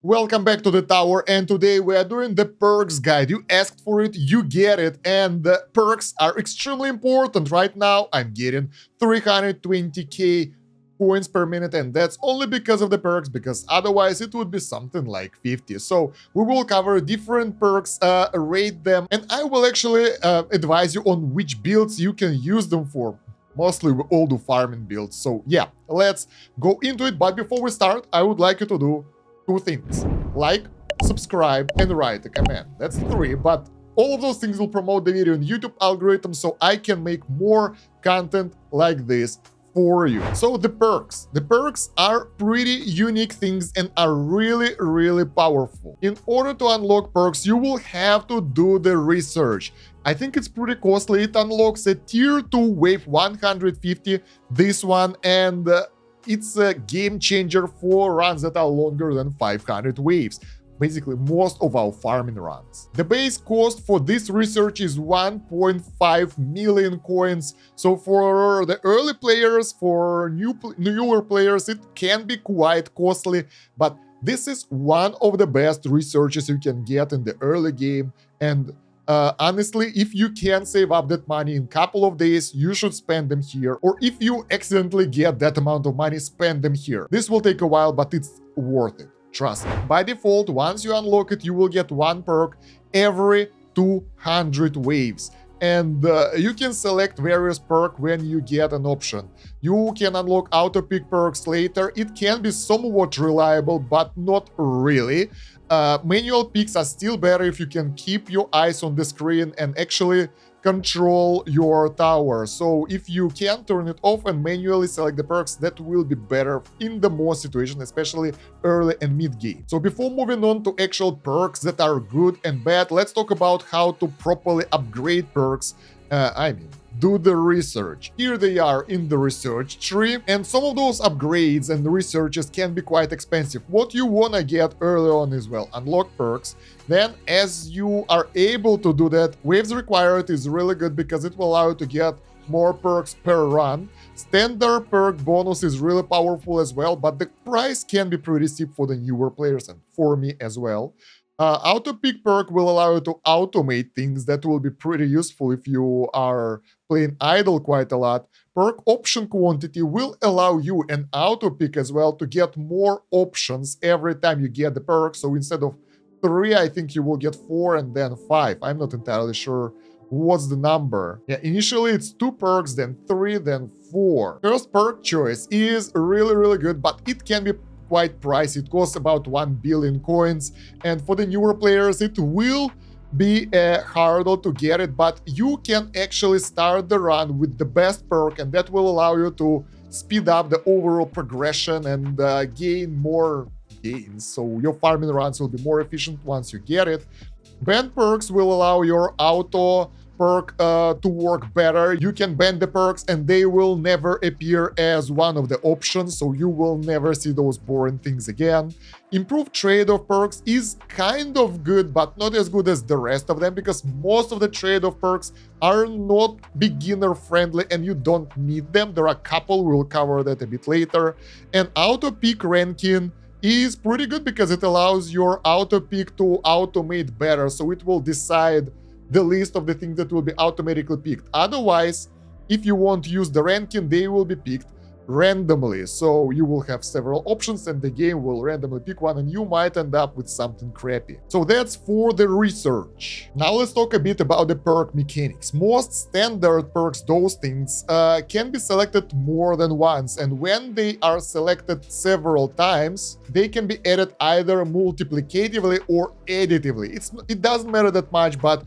Welcome back to the tower, and today we are doing the perks guide. You asked for it, you get it, and the perks are extremely important. Right now I'm getting 320k coins per minute, and that's only because of the perks, because otherwise it would be something like 50. So we will cover different perks, rate them, and I will actually advise you on which builds you can use them for. Mostly we all do farming builds, so yeah, let's go into it. But before we start, I would like you to do two things: like, subscribe, and write a comment. That's three, but all of those things will promote the video in YouTube algorithm, so I can make more content like this for you. So the perks are pretty unique things and are really powerful. In order to unlock perks, you will have to do the research. I think it's pretty costly. It unlocks a tier 2 wave 150, this one, and it's a game changer for runs that are longer than 500 waves. Basically, most of our farming runs. The base cost for this research is 1.5 million coins. So for the early players, for newer players, it can be quite costly, but this is one of the best researches you can get in the early game. And honestly, if you can save up that money in a couple of days, you should spend them here. Or if you accidentally get that amount of money, spend them here. This will take a while, but it's worth it. Trust me. By default, once you unlock it, you will get one perk every 200 waves. And you can select various perks when you get an option. You can unlock auto pick perks later. It can be somewhat reliable, but not really. Manual picks are still better if you can keep your eyes on the screen and actually control your tower. So if you can turn it off and manually select the perks, that will be better in the most situation, especially early and mid game. So before moving on to actual perks that are good and bad, let's talk about how to properly upgrade perks. Do the research. Here they are in the research tree, and some of those upgrades and researches can be quite expensive. What you wanna get early on is, well, unlock perks. Then as you are able to do that, waves required is really good because it will allow you to get more perks per run. Standard perk bonus is really powerful as well, but the price can be pretty steep for the newer players and for me as well. Auto pick perk will allow you to automate things that will be pretty useful if you are playing idle quite a lot. Perk option quantity will allow you, and auto pick as well, to get more options every time you get the perk. So instead of 3, I think you will get 4 and then 5. I'm not entirely sure what's the number. Yeah, initially it's 2 perks, then 3, then 4. First perk choice is really good, but it can be quite pricey. It costs about 1 billion coins, and for the newer players it will be harder to get it, but you can actually start the run with the best perk, and that will allow you to speed up the overall progression and gain more gains. So your farming runs will be more efficient once you get it. Banned perks will allow your auto perk to work better. You can ban the perks and they will never appear as one of the options, so you will never see those boring things again. Improved trade-off perks is kind of good, but not as good as the rest of them, because most of the trade-off perks are not beginner-friendly and you don't need them. There are a couple, we'll cover that a bit later. And auto-pick ranking is pretty good because it allows your auto-pick to automate better, so it will decide the list of the things that will be automatically picked. Otherwise, if you want to use the ranking, they will be picked randomly. So you will have several options and the game will randomly pick one and you might end up with something crappy. So that's for the research. Now let's talk a bit about the perk mechanics. Most standard perks, those things, can be selected more than once, and when they are selected several times, they can be added either multiplicatively or additively. It doesn't matter that much, but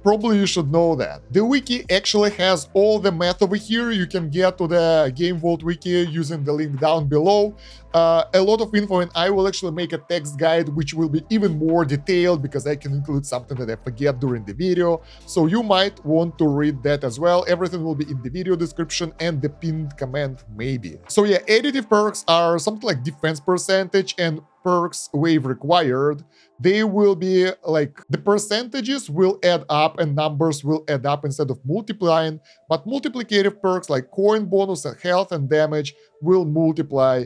probably you should know that. The wiki actually has all the math over here. You can get to the Game Vault wiki using the link down below. A lot of info, and I will actually make a text guide which will be even more detailed because I can include something that I forget during the video. So you might want to read that as well. Everything will be in the video description and the pinned comment maybe. So yeah, additive perks are something like defense percentage and perks wave required. They will be like, the percentages will add up and numbers will add up instead of multiplying, but multiplicative perks like coin bonus and health and damage will multiply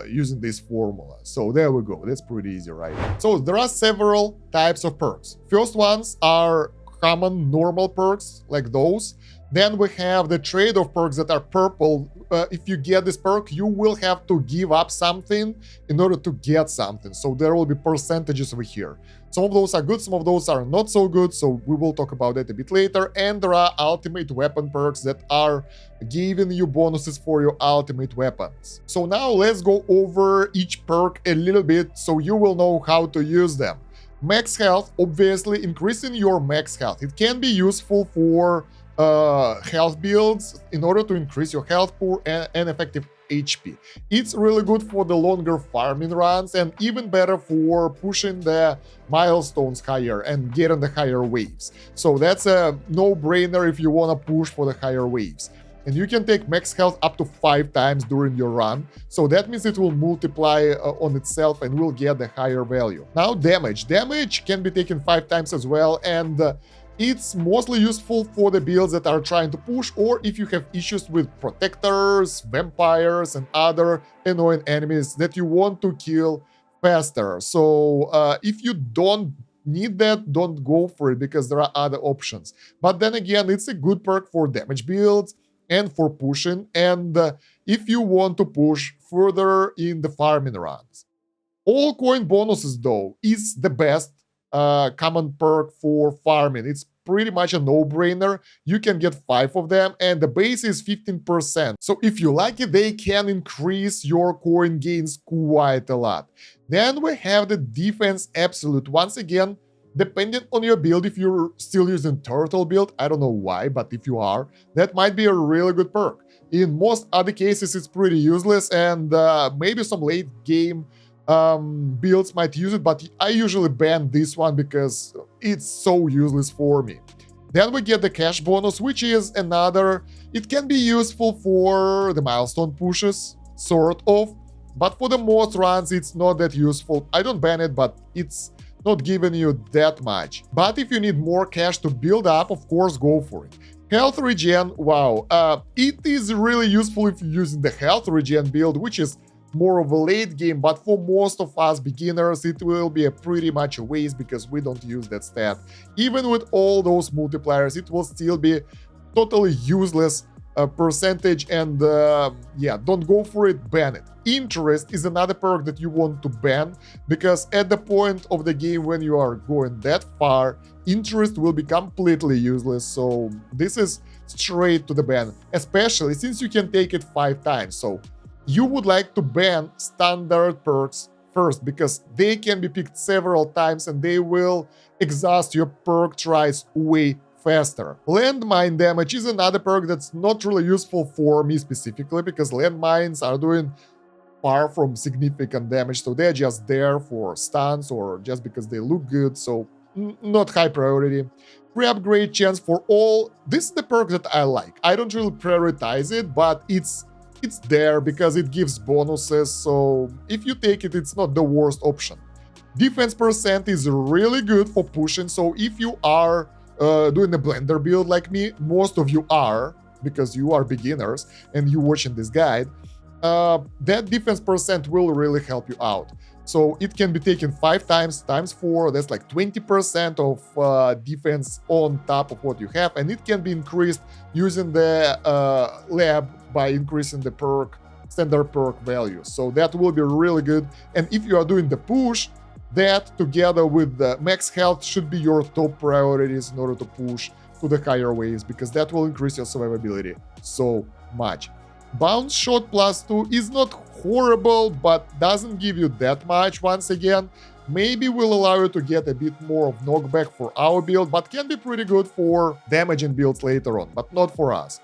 using this formula. So there we go. That's pretty easy, right? So there are several types of perks. First ones are common normal perks like those. Then we have the trade-off perks that are purple. If you get this perk, you will have to give up something in order to get something. So there will be percentages over here. Some of those are good, some of those are not so good, so we will talk about that a bit later. And there are ultimate weapon perks that are giving you bonuses for your ultimate weapons. So now let's go over each perk a little bit so you will know how to use them. Max health, obviously increasing your max health. It can be useful for health builds in order to increase your health pool and effective HP. It's really good for the longer farming runs and even better for pushing the milestones higher and getting the higher waves. So that's a no-brainer if you want to push for the higher waves. And you can take max health up to 5 times during your run, so that means it will multiply on itself and will get the higher value. Now damage. Damage can be taken 5 times as well, and it's mostly useful for the builds that are trying to push, or if you have issues with protectors, vampires, and other annoying enemies that you want to kill faster. So if you don't need that, don't go for it, because there are other options. But then again, it's a good perk for damage builds and for pushing, and if you want to push further in the farming runs. All coin bonuses, though, is the best common perk for farming. It's pretty much a no-brainer. You can get 5 of them, and the base is 15%. So if you like it, they can increase your coin gains quite a lot. Then we have the defense absolute. Once again, depending on your build, if you're still using turtle build, I don't know why, but if you are, that might be a really good perk. In most other cases, it's pretty useless, and maybe some late game builds might use it, but I usually ban this one because it's so useless for me. Then we get the cash bonus, which is another, it can be useful for the milestone pushes, sort of, but for the most runs it's not that useful. I don't ban it, but it's not giving you that much. But if you need more cash to build up, of course, go for it. Health regen, wow, it is really useful if you're using the health regen build, which is more of a late game, but for most of us beginners, it will be a pretty much a waste because we don't use that stat. Even with all those multipliers, it will still be totally useless percentage, and yeah, don't go for it, ban it. Interest is another perk that you want to ban, because at the point of the game when you are going that far, interest will be completely useless, so this is straight to the ban, especially since you can take it 5 times. So you would like to ban standard perks first, because they can be picked several times and they will exhaust your perk tries way faster. Landmine damage is another perk that's not really useful for me specifically, because landmines are doing far from significant damage, so they're just there for stuns or just because they look good, so not high priority. Free upgrade chance for all. This is the perk that I like. I don't really prioritize it, but it's there because it gives bonuses, so if you take it, it's not the worst option. Defense percent is really good for pushing, so if you are doing the blender build like me, most of you are, because you are beginners and you watching this guide, that defense percent will really help you out. So it can be taken 5 times, times 4, that's like 20% of defense on top of what you have, and it can be increased using the lab by increasing the perk, standard perk value. So that will be really good, and if you are doing the push, that together with the max health should be your top priorities in order to push to the higher waves, because that will increase your survivability so much. Bounce shot +2 is not horrible, but doesn't give you that much. Once again, maybe will allow you to get a bit more of knockback for our build, but can be pretty good for damaging builds later on, but not for us.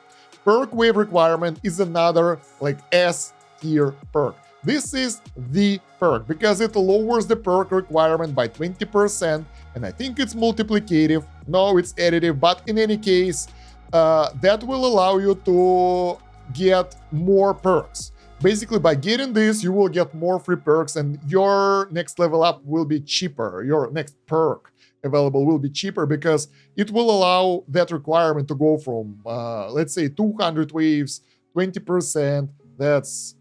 Perk wave requirement is another like S tier perk. This is the perk because it lowers the perk requirement by 20%, and I think it's multiplicative. No, it's additive, but in any case, that will allow you to get more perks. Basically, by getting this, you will get more free perks, and your next level up will be cheaper. Your next perk available will be cheaper because it will allow that requirement to go from, let's say, 200 waves, 20%. That's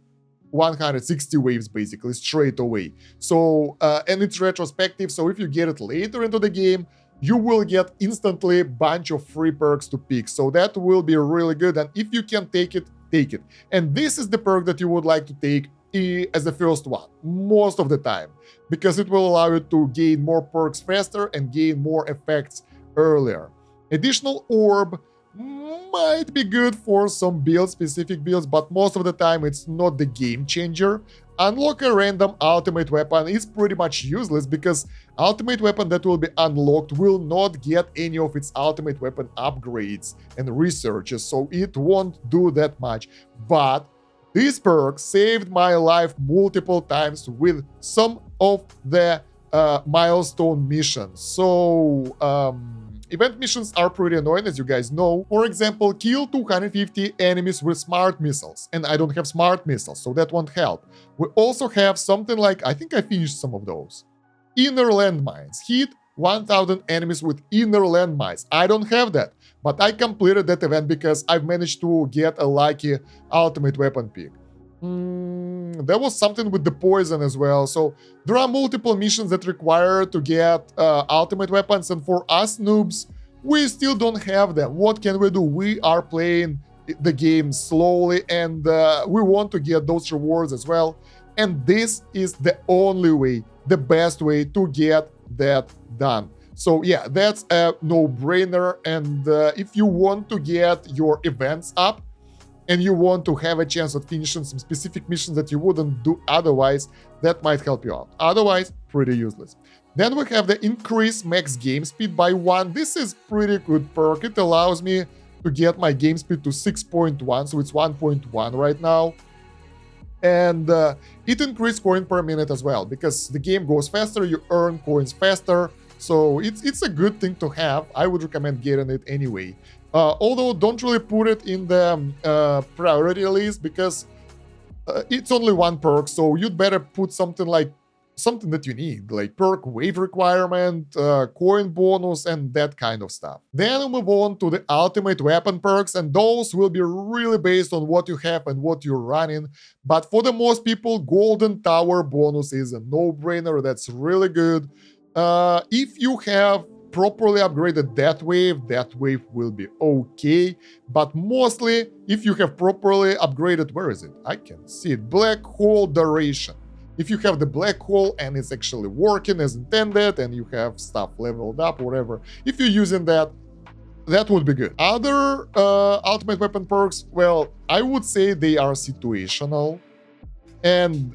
160 waves basically straight away. So and it's retrospective, so if you get it later into the game, you will get instantly a bunch of free perks to pick. So that will be really good, and if you can take it, take it. And this is the perk that you would like to take as the first one most of the time, because it will allow you to gain more perks faster and gain more effects earlier. Additional orb might be good for some builds, specific builds, but most of the time it's not the game changer. Unlock a random ultimate weapon is pretty much useless, because ultimate weapon that will be unlocked will not get any of its ultimate weapon upgrades and researches, so it won't do that much. But this perk saved my life multiple times with some of the milestone missions. So event missions are pretty annoying, as you guys know. For example, kill 250 enemies with smart missiles, and I don't have smart missiles, so that won't help. We also have something like, I think I finished some of those. Inner landmines. Hit 1000 enemies with inner landmines. I don't have that, but I completed that event because I've managed to get a lucky ultimate weapon pick. There was something with the poison as well. So there are multiple missions that require to get ultimate weapons, and for us noobs, we still don't have them. What can we do? We are playing the game slowly, and we want to get those rewards as well. And this is the only way, the best way to get that done. So yeah, that's a no-brainer. And if you want to get your events up, and you want to have a chance of finishing some specific missions that you wouldn't do otherwise, that might help you out. Otherwise, pretty useless. Then we have the increase max game speed by 1. This is pretty good perk. It allows me to get my game speed to 6.1, so it's 1.1 right now. And it increases coin per minute as well, because the game goes faster, you earn coins faster. So it's a good thing to have. I would recommend getting it anyway. Although don't really put it in the priority list, because it's only one perk, so you'd better put something like something that you need, like perk wave requirement, coin bonus, and that kind of stuff. Then we move on to the ultimate weapon perks, and those will be really based on what you have and what you're running. But for the most people, golden tower bonus is a no-brainer. That's really good. If you have properly upgraded that wave will be okay, but mostly if you have properly upgraded, where is it? I can see it, black hole duration. If you have the black hole and it's actually working as intended, and you have stuff leveled up, whatever, if you're using that, that would be good. Other ultimate weapon perks, well, I would say they are situational, and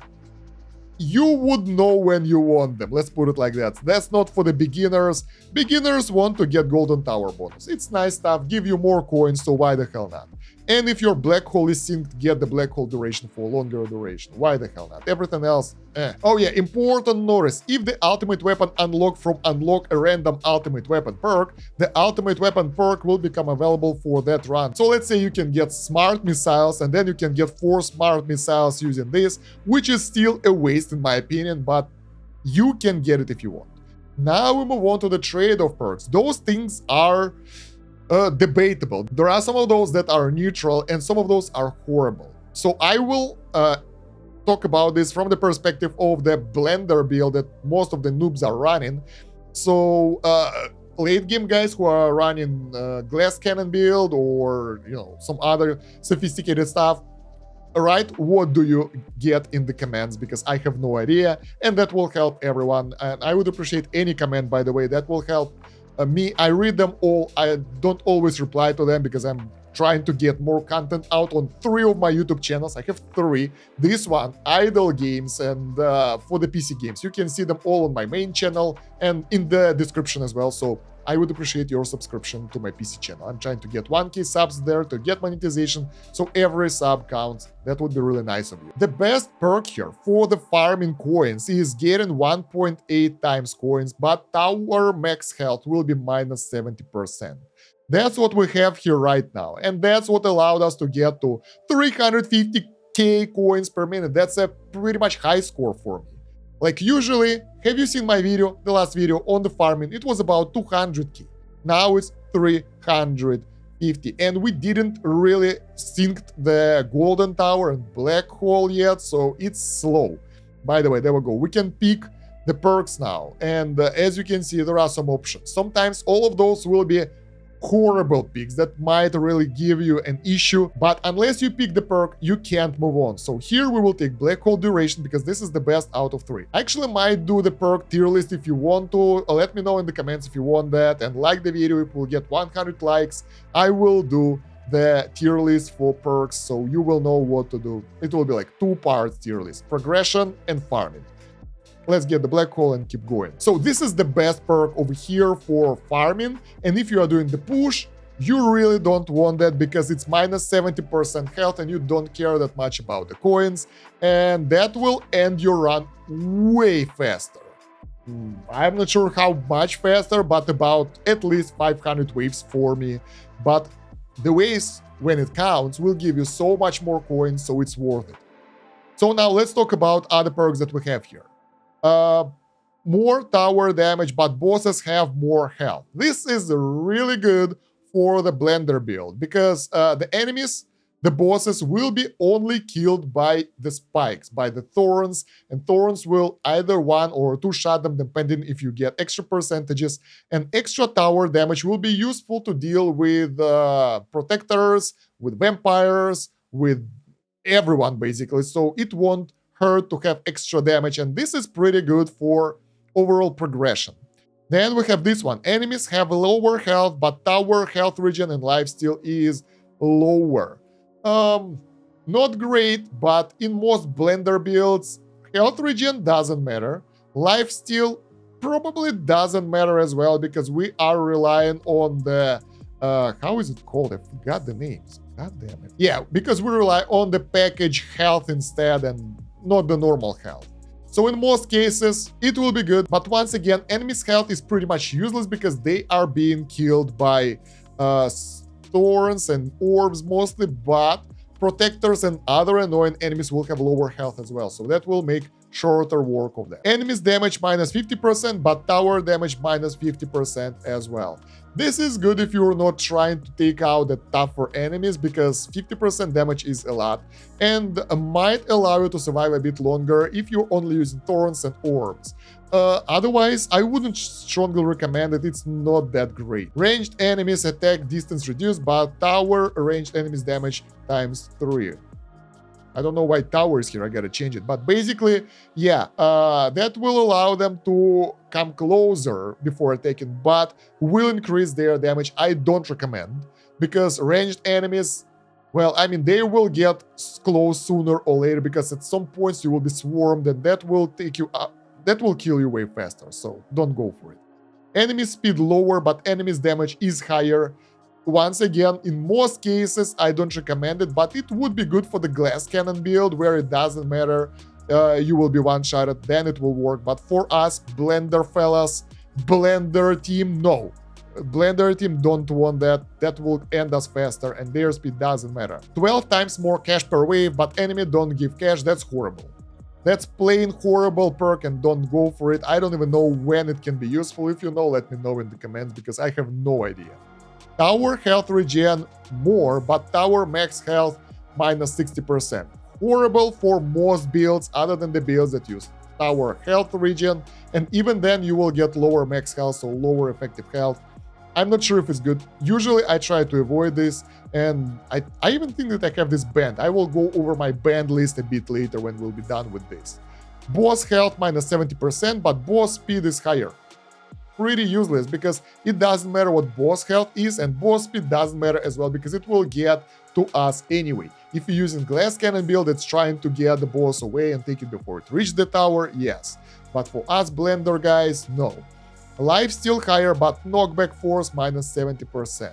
you would know when you want them, let's put it like that. That's not for the beginners. Beginners want to get golden tower bonus. It's nice stuff, give you more coins, so why the hell not? And if your black hole is synced, get the black hole duration for longer duration. Why the hell not? Everything else, Oh yeah, important notice. If the ultimate weapon unlocked from unlock a random ultimate weapon perk, the ultimate weapon perk will become available for that run. So let's say you can get smart missiles, and then you can get 4 smart missiles using this, which is still a waste in my opinion, but you can get it if you want. Now we move on to the trade-off perks. Those things are debatable. There are some of those that are neutral, and some of those are horrible. So I will talk about this from the perspective of the blender build that most of the noobs are running. So late game guys who are running glass cannon build, or some other sophisticated stuff, right, what do you get in the comments, because I have no idea, and that will help everyone. And I would appreciate any comment, by the way, that will help me. I read them all. I don't always reply to them because I'm trying to get more content out on 3 of my YouTube channels. I have 3. This one, idle games, and for the PC games. You can see them all on my main channel and in the description as well. So I would appreciate your subscription to my PC channel. I'm trying to get 1K subs there to get monetization, so every sub counts. That would be really nice of you. The best perk here for the farming coins is getting 1.8 times coins, but tower max health will be minus 70%. That's what we have here right now, and that's what allowed us to get to 350k coins per minute. That's a pretty much high score for me. Like usually, have you seen my video, the last video on the farming? It was about 200k. Now it's 300. 50. And we didn't really synced the golden tower and black hole yet, so it's slow. By the way, there we go. We can pick the perks now, and as you can see, there are some options. Sometimes all of those will be horrible picks that might really give you an issue, but unless you pick the perk, you can't move on. So here we will take black hole duration because this is the best out of 3. I actually might do the perk tier list if you want to. Let me know in the comments if you want that, and like the video if we'll get 100 likes. I will do the tier list for perks, so you will know what to do. It will be like 2 parts tier list: progression and farming. Let's get the black hole and keep going. So this is the best perk over here for farming, and if you are doing the push, you really don't want that because it's minus 70% health and you don't care that much about the coins, and that will end your run way faster. I'm not sure how much faster, but about at least 500 waves for me. But the waves, when it counts, will give you so much more coins, so it's worth it. So now let's talk about other perks that we have here. More tower damage, but bosses have more health. This is really good for the blender build because the enemies, the bosses, will be only killed by the spikes, by the thorns, and thorns will either 1 or 2 shot them depending if you get extra percentages, and extra tower damage will be useful to deal with protectors, with vampires, with everyone basically, so it won't hurt to have extra damage, and this is pretty good for overall progression. Then we have this one. Enemies have lower health, but tower, health regen, and lifesteal is lower. Not great, but in most blender builds, health regen doesn't matter. Lifesteal probably doesn't matter as well because we are relying on the how is it called? I forgot the names. God damn it. Yeah, because we rely on the package health instead and not the normal health. So in most cases, it will be good, but once again, enemies' health is pretty much useless because they are being killed by thorns and orbs mostly, but protectors and other annoying enemies will have lower health as well, so that will make shorter work of that. Enemies damage minus 50%, but tower damage minus 50% as well. This is good if you're not trying to take out the tougher enemies because 50% damage is a lot and might allow you to survive a bit longer if you're only using thorns and orbs. Otherwise, I wouldn't strongly recommend it, it's not that great. Ranged enemies attack distance reduced, but tower ranged enemies damage times 3. I don't know why tower is here, I gotta change it. But basically, yeah, that will allow them to come closer before attacking, but will increase their damage. I don't recommend, because ranged enemies, well, I mean, they will get close sooner or later, because at some points you will be swarmed, and that will take you up, that will kill you way faster, so don't go for it. Enemy speed lower, but enemy's damage is higher. Once again, in most cases, I don't recommend it, but it would be good for the glass cannon build, where it doesn't matter, you will be one-shotted, then it will work. But for us, Blender fellas, Blender team, no. Blender team don't want that, that will end us faster, and their speed doesn't matter. 12 times more cash per wave, but enemy don't give cash, that's horrible. That's plain horrible perk, and don't go for it. I don't even know when it can be useful. If you know, let me know in the comments, because I have no idea. Tower health regen more, but tower max health minus 60%. Horrible for most builds other than the builds that use tower health regen, and even then you will get lower max health, so lower effective health. I'm not sure if it's good. Usually I try to avoid this, and I even think that I have this banned. I will go over my banned list a bit later when we'll be done with this. Boss health minus 70%, but boss speed is higher. Pretty useless, because it doesn't matter what boss health is, and boss speed doesn't matter as well, because it will get to us anyway. If you're using glass cannon build that's trying to get the boss away and take it before it reaches the tower, yes. But for us Blender guys, no. Life still higher, but knockback force minus 70%.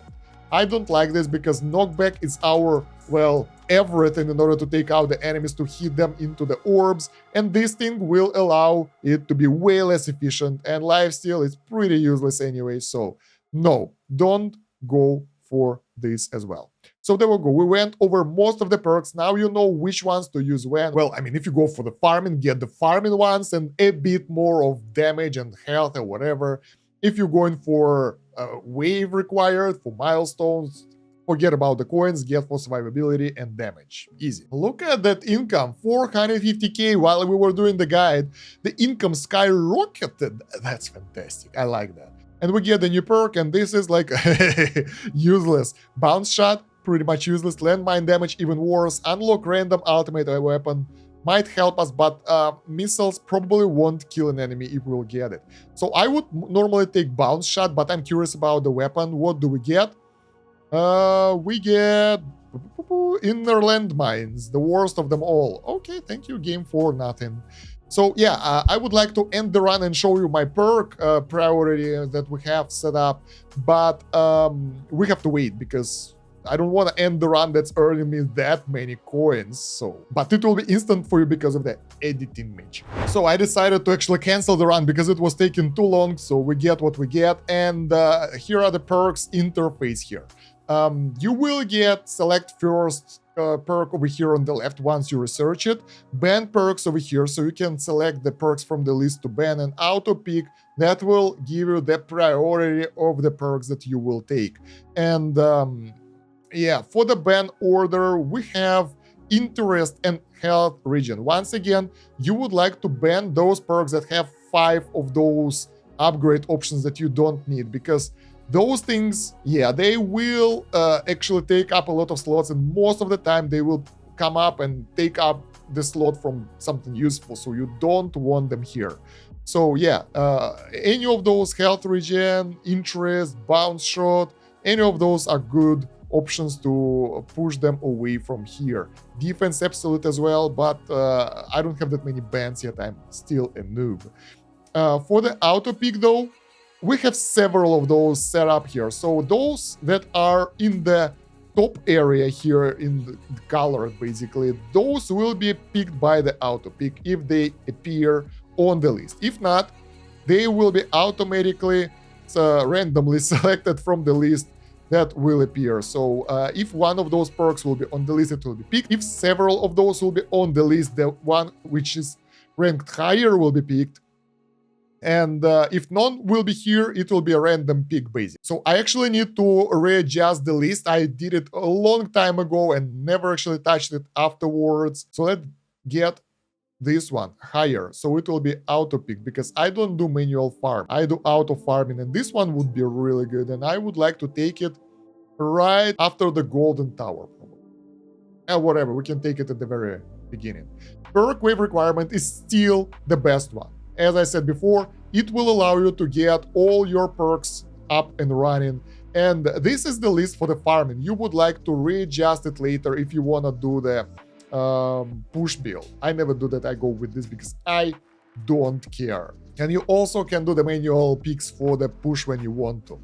I don't like this, because knockback is our, well, everything in order to take out the enemies, to hit them into the orbs, and this thing will allow it to be way less efficient, and lifesteal is pretty useless anyway, so no, don't go for this as well. So there we go, we went over most of the perks, now you know which ones to use when. Well, I mean, if you go for the farming, get the farming ones and a bit more of damage and health or whatever. If you're going for wave required, for milestones, Forget about the coins, get for survivability and damage. Easy. Look at that income, 450k while we were doing the guide. The income skyrocketed. That's fantastic. I like that. And we get the new perk, and this is like useless. Bounce shot, pretty much useless. Landmine damage, even worse. Unlock random ultimate weapon. Might help us, but missiles probably won't kill an enemy if we'll get it. So I would normally take bounce shot, but I'm curious about the weapon. What do we get? We get inner landmines, the worst of them all. Okay, thank you, game, for nothing. So yeah, I would like to end the run and show you my perk priority that we have set up, but we have to wait because I don't want to end the run that's earning me that many coins, so... But it will be instant for you because of the editing magic. So I decided to actually cancel the run because it was taking too long, so we get what we get, and here are the perks interface here. You will get select first perk over here on the left once you research it, ban perks over here, so you can select the perks from the list to ban, and auto pick that will give you the priority of the perks that you will take. And yeah, for the ban order, we have interest and health region. Once again, you would like to ban those perks that have 5 of those upgrade options that you don't need, because those things, yeah, they will actually take up a lot of slots, and most of the time they will come up and take up the slot from something useful, so you don't want them here. So yeah, any of those health regen, interest, bounce shot, any of those are good options to push them away from here. Defense absolute as well, but I don't have that many bans yet, I'm still a noob. For the auto pick though, we have several of those set up here. So those that are in the top area here in the color, basically, those will be picked by the auto pick if they appear on the list. If not, they will be automatically randomly selected from the list that will appear. So if one of those perks will be on the list, it will be picked. If several of those will be on the list, the one which is ranked higher will be picked. And if none will be here, it will be a random pick basic. So I actually need to readjust the list. I did it a long time ago and never actually touched it afterwards. So let's get this one higher, so it will be auto pick, because I don't do manual farm, I do auto farming, and this one would be really good, and I would like to take it right after the golden tower probably. And whatever, we can take it at the very beginning. Perk wave requirement is still the best one. As I said before, it will allow you to get all your perks up and running, and this is the list for the farming. You would like to readjust it later if you want to do the push build. I never do that, I go with this because I don't care. And you also can do the manual picks for the push when you want to.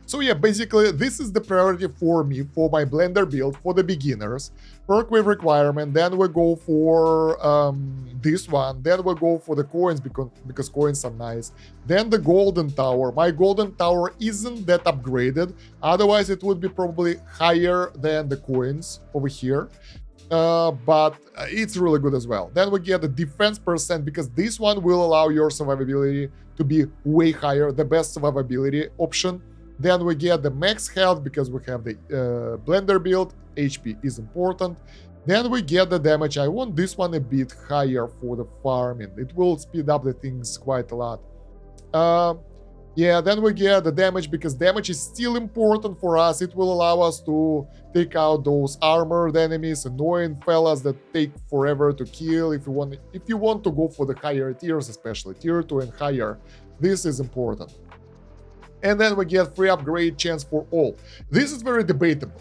So yeah, basically this is the priority for me, for my blender build, for the beginners. Perk wave requirement, then we go for this one, then we go for the coins because coins are nice. Then the golden tower. My golden tower isn't that upgraded, otherwise it would be probably higher than the coins over here. But it's really good as well. Then we get the defense percent, because this one will allow your survivability to be way higher, the best survivability option. Then we get the max health, because we have the blender build, HP is important. Then we get the damage. I want this one a bit higher for the farming, it will speed up the things quite a lot. Yeah, then we get the damage, because damage is still important for us. It will allow us to take out those armored enemies, annoying fellas that take forever to kill. If you want to go for the higher tiers, especially tier 2 and higher, this is important. And then we get free upgrade chance for all. This is very debatable.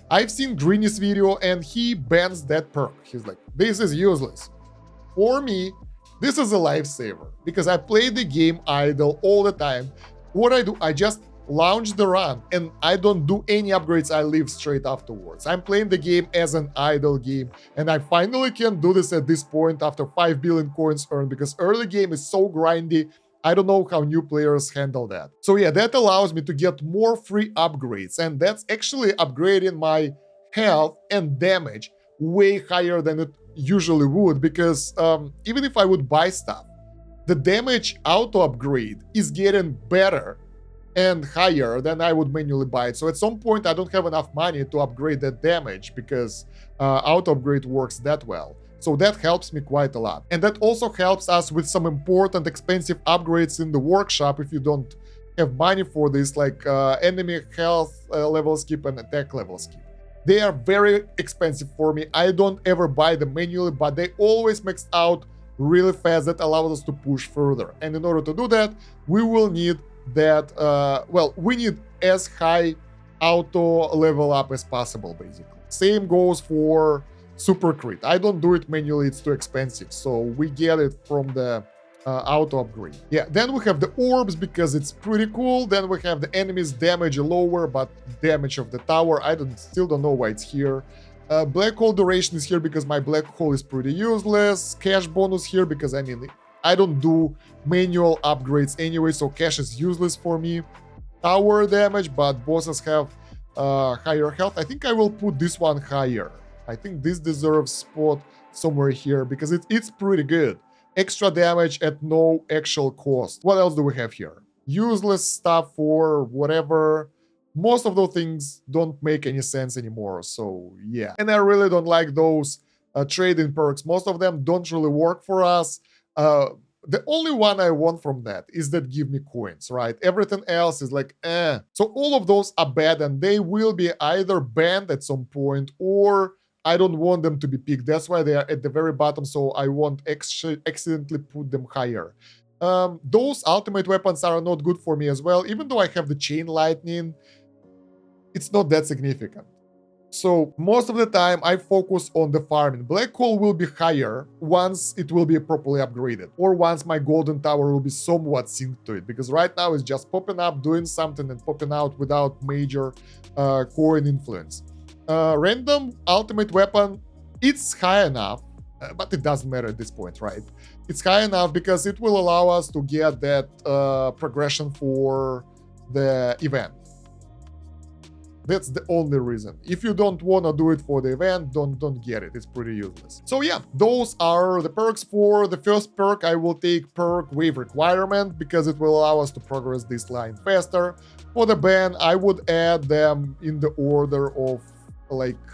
I've seen Greeny's video and he bans that perk. He's like, this is useless. For me, this is a lifesaver, because I play the game idle all the time. What I do, I just launch the run and I don't do any upgrades, I leave straight afterwards. I'm playing the game as an idle game, and I finally can do this at this point after 5 billion coins earned, because early game is so grindy. I don't know how new players handle that. So yeah, that allows me to get more free upgrades, and that's actually upgrading my health and damage way higher than it usually would, because even if I would buy stuff, the damage auto upgrade is getting better and higher, then I would manually buy it. So at some point, I don't have enough money to upgrade that damage because auto upgrade works that well. So that helps me quite a lot. And that also helps us with some important expensive upgrades in the workshop if you don't have money for this, like enemy health level skip and attack level skip. They are very expensive for me. I don't ever buy them manually, but they always max out really fast. That allows us to push further. And in order to do that, we will need that, we need as high auto level up as possible, basically. Same goes for super crit. I don't do it manually, it's too expensive, so we get it from the auto upgrade. Yeah, then we have the orbs because it's pretty cool. Then we have the enemies damage lower, but damage of the tower, I still don't know why it's here. Black hole duration is here because my black hole is pretty useless. Cash bonus here because, I mean, I don't do manual upgrades anyway, so cash is useless for me. Tower damage, but bosses have higher health. I think I will put this one higher. I think this deserves spot somewhere here because it's pretty good. Extra damage at no actual cost. What else do we have here? Useless stuff for whatever. Most of those things don't make any sense anymore, so yeah. And I really don't like those trading perks. Most of them don't really work for us. The only one I want from that is that give me coins, right? Everything else is like, eh. So all of those are bad and they will be either banned at some point or I don't want them to be picked. That's why they are at the very bottom, so I won't accidentally put them higher. Those ultimate weapons are not good for me as well. Even though I have the chain lightning, it's not that significant. So most of the time I focus on the farming. Black hole will be higher once it will be properly upgraded, or once my golden tower will be somewhat synced to it, because right now it's just popping up, doing something and popping out without major coin influence. Random ultimate weapon, it's high enough, but it doesn't matter at this point, right? It's high enough because it will allow us to get that progression for the event. That's the only reason. If you don't want to do it for the event, don't get it. It's pretty useless. So yeah, those are the perks. For the first perk, I will take perk wave requirement because it will allow us to progress this line faster. For the ban, I would add them in the order of, like,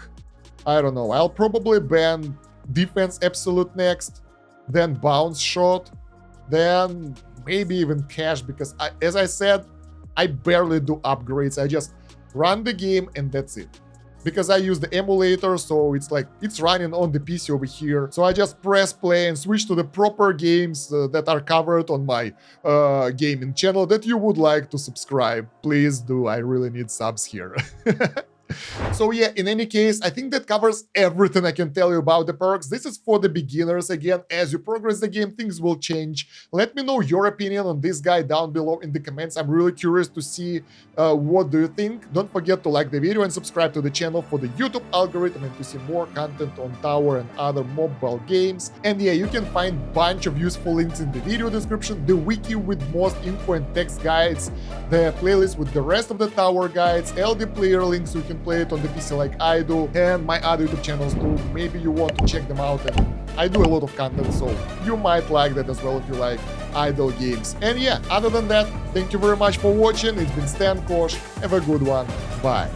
I don't know. I'll probably ban defense absolute next, then bounce shot, then maybe even cash because, as I said, I barely do upgrades. I just run the game and that's it. Because I use the emulator, so it's like it's running on the PC over here. So I just press play and switch to the proper games that are covered on my gaming channel that you would like to subscribe. Please do, I really need subs here. So yeah, in any case, I think that covers everything I can tell you about the perks. This is for the beginners. Again, as you progress the game, things will change. Let me know your opinion on this guy down below in the comments. I'm really curious to see what do you think. Don't forget to like the video and subscribe to the channel for the YouTube algorithm and to see more content on Tower and other mobile games. And yeah, you can find a bunch of useful links in the video description, the wiki with most info and text guides, the playlist with the rest of the Tower guides, LD player links so you can play it on the PC like I do, and my other YouTube channels too. Maybe you want to check them out, and I do a lot of content, so you might like that as well if you like idle games. And yeah, other than that, thank you very much for watching. It's been Stan Kosh. Have a good one. Bye.